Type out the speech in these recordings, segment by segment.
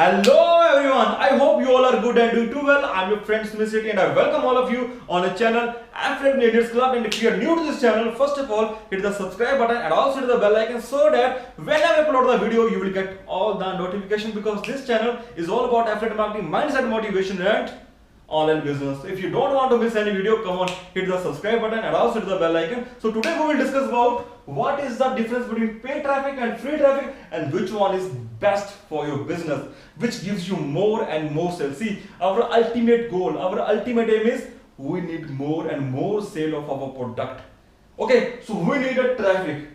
Hello everyone, I hope you all are good and doing too well. I'm your friend Smith City and I welcome all of you on a channel Affiliate Millionaires Club. And if you are new to this channel, first of all hit the subscribe button and also hit the bell icon so that when I upload the video you will get all the notification, because this channel is all about affiliate marketing, mindset, motivation and online business. If you don't want to miss any video, come on, hit the subscribe button and also hit the bell icon. So today we will discuss about what is the difference between paid traffic and free traffic and which one is best for your business, which gives you more and more sales. See, our ultimate goal, our ultimate aim is we need more and more sale of our product. Okay, so we need a traffic.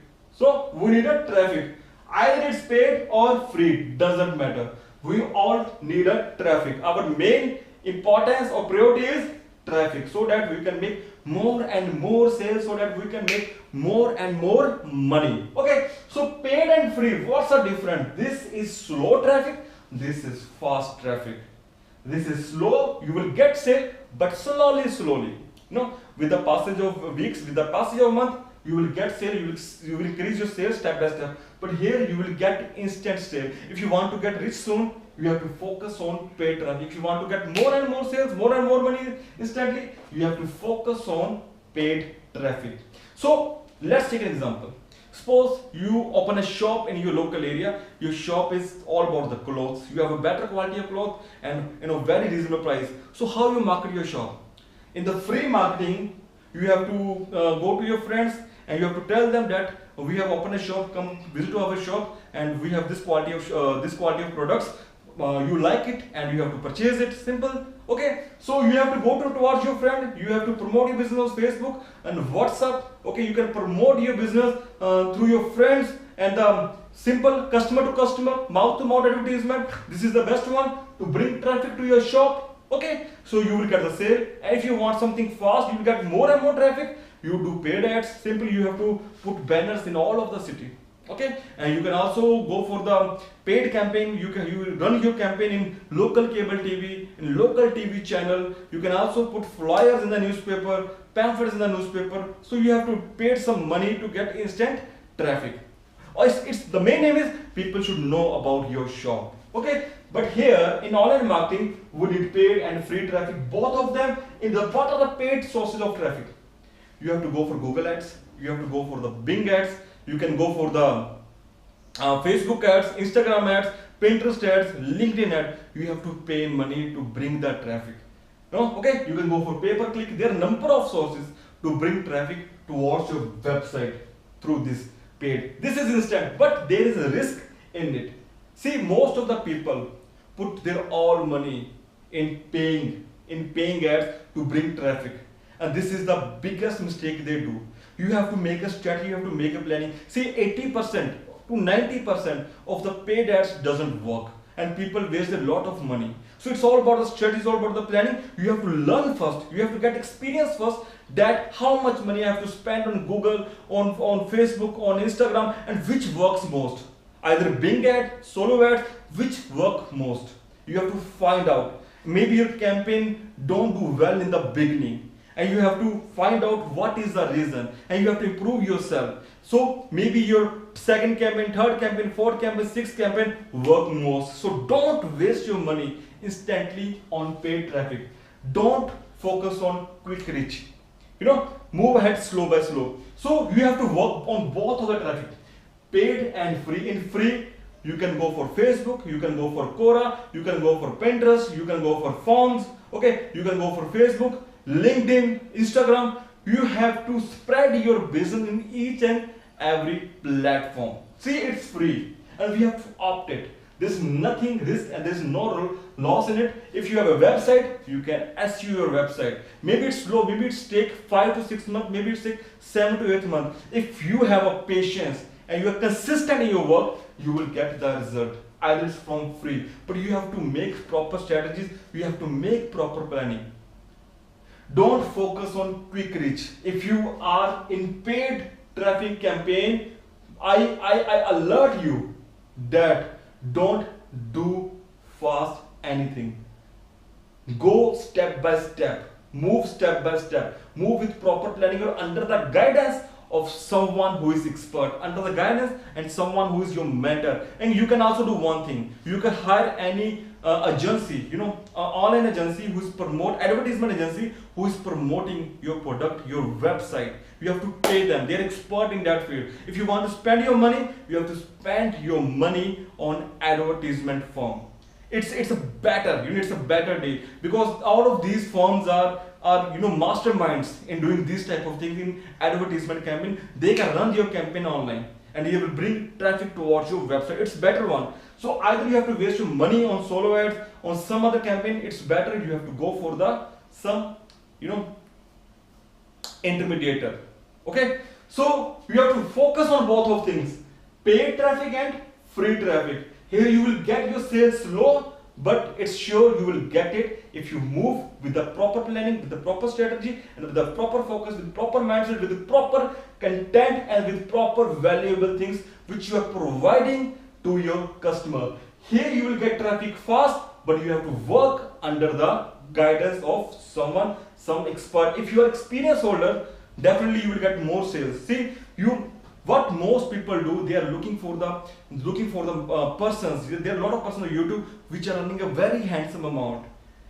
Either it's paid or free, doesn't matter. We all need a traffic. Our main importance or priority is traffic, so that we can make more and more sales, so that we can make more and more money. Okay, so paid and free, what's the difference? This is slow traffic, this is fast traffic. This is slow, you will get sale, but slowly. With the passage of weeks, with the passage of month, you will get sale, you will increase your sales step by step. But here you will get instant sale. If you want to get rich soon, you have to focus on paid traffic. If you want to get more and more sales, more and more money instantly, you have to focus on paid traffic. So let's take an example. Suppose you open a shop in your local area. Your shop is all about the clothes. You have a better quality of clothes and very reasonable price. So how you market your shop? In the free marketing, you have to go to your friends and you have to tell them that we have opened a shop, come visit to our shop and we have this quality of products. You like it and you have to purchase it. Simple. Okay, so you have to go towards your friend, you have to promote your business on Facebook and WhatsApp. Okay, you can promote your business through your friends and simple customer to customer, mouth to mouth advertisement. This is the best one to bring traffic to your shop. Okay, so you will get the sale. And if you want something fast, you will get more and more traffic. You do paid ads. Simply you have to put banners in all of the city. Okay, and you can also go for the paid campaign. You will run your campaign in local cable TV, in local TV channel. You can also put flyers in the newspaper, pamphlets in the newspaper. So you have to pay some money to get instant traffic. It's the main aim is people should know about your shop. Okay, but here in online marketing we need paid and free traffic, both of them. What are the paid sources of traffic? You have to go for Google ads, you have to go for the Bing ads, you can go for the Facebook ads, Instagram ads, Pinterest ads, LinkedIn ads. You have to pay money to bring that traffic. No? Okay, you can go for pay-per-click. There are a number of sources to bring traffic towards your website through this paid. This is instant, but there is a risk in it. See, most of the people put their all money in paying ads to bring traffic. And this is the biggest mistake they do. You have to make a strategy, you have to make a planning. See, 80% to 90% of the paid ads doesn't work and people waste a lot of money. So it's all about the strategy, it's all about the planning. You have to learn first, you have to get experience first, that how much money I have to spend on Google, on Facebook, on Instagram, and which works most. Either Bing ad, solo ads, which work most. You have to find out. Maybe your campaign don't do well in the beginning, and you have to find out what is the reason and you have to improve yourself. So maybe your second campaign, third campaign, fourth campaign, sixth campaign work most. So don't waste your money instantly on paid traffic. Don't focus on quick reach. Move ahead slow by slow. So you have to work on both of the traffic, paid and free. In free, you can go for Facebook, you can go for Quora, you can go for Pinterest, you can go for Forms. Okay, you can go for Facebook, LinkedIn, Instagram. You have to spread your business in each and every platform. See, it's free and we have to opt it. There's nothing risk and there's no loss in it. If you have a website, you can SEO your website. Maybe it's slow, maybe it's take 5 to 6 months, maybe it's take 7 to 8 months. If you have a patience and you are consistent in your work, you will get the result. Either it's from free, but you have to make proper strategies, you have to make proper planning. Don't focus on quick reach. If you are in paid traffic campaign, I alert you that don't do fast anything. Go step by step, move step by step, move with proper planning or under the guidance of someone who is expert under the guidance and someone who is your mentor. And you can also do one thing, you can hire any agency, online agency who is advertisement agency who is promoting your product, your website. You have to pay them, they're expert in that field. If you want to spend your money, you have to spend your money on advertisement firm. It's a better, it's a better deal, because all of these firms are masterminds in doing this type of thing in advertisement campaign. They can run your campaign online and they will bring traffic towards your website. It's better one. So either you have to waste your money on solo ads, on some other campaign. It's better you have to go for the some intermediator. Okay, so you have to focus on both of things, paid traffic and free traffic. Here you will get your sales slow, but it's sure you will get it if you move with the proper planning, with the proper strategy, and with the proper focus, with proper mindset, with the proper content, and with proper valuable things which you are providing to your customer. Here you will get traffic fast, but you have to work under the guidance of someone, some expert. If you are experience holder, definitely you will get more sales. See, what most people do, they are looking for the persons. There are a lot of persons on YouTube which are earning a very handsome amount,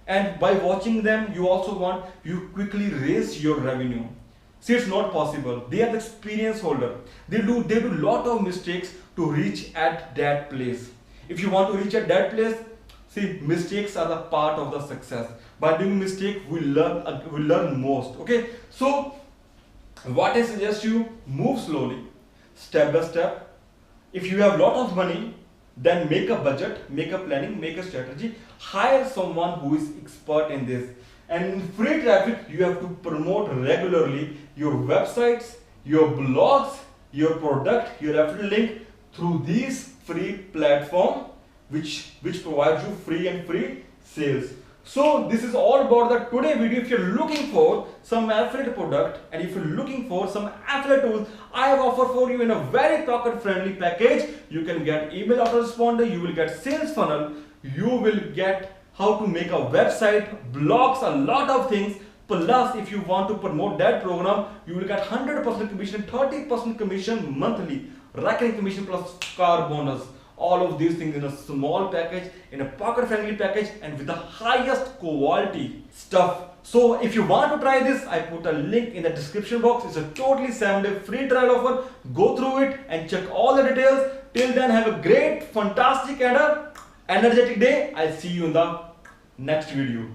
and by watching them you quickly raise your revenue. See, it's not possible. They are the experience holder. They do lot of mistakes to reach at that place. If you want to reach at that place, see, mistakes are the part of the success. By doing mistake, we learn most. Okay, so what I suggest you, move slowly, step by step. If you have lot of money, then make a budget, make a planning, make a strategy, hire someone who is expert in this. And in free traffic, you have to promote regularly your websites, your blogs, your product, your affiliate link through these free platform which provides you free sales. So this is all about the today video. If you're looking for some affiliate product and if you're looking for some affiliate tools, I have offered for you in a very pocket friendly package. You can get email autoresponder, you will get sales funnel, you will get how to make a website, blogs, a lot of things. Plus, if you want to promote that program, you will get 100% commission, 30% commission monthly, recurring commission plus car bonus. All of these things in a small package, in a pocket friendly package, and with the highest quality stuff. So if you want to try this, I put a link in the description box. It's a totally 7-day free trial offer. Go through it and check all the details. Till then, have a great, fantastic and energetic day. I'll see you in the next video.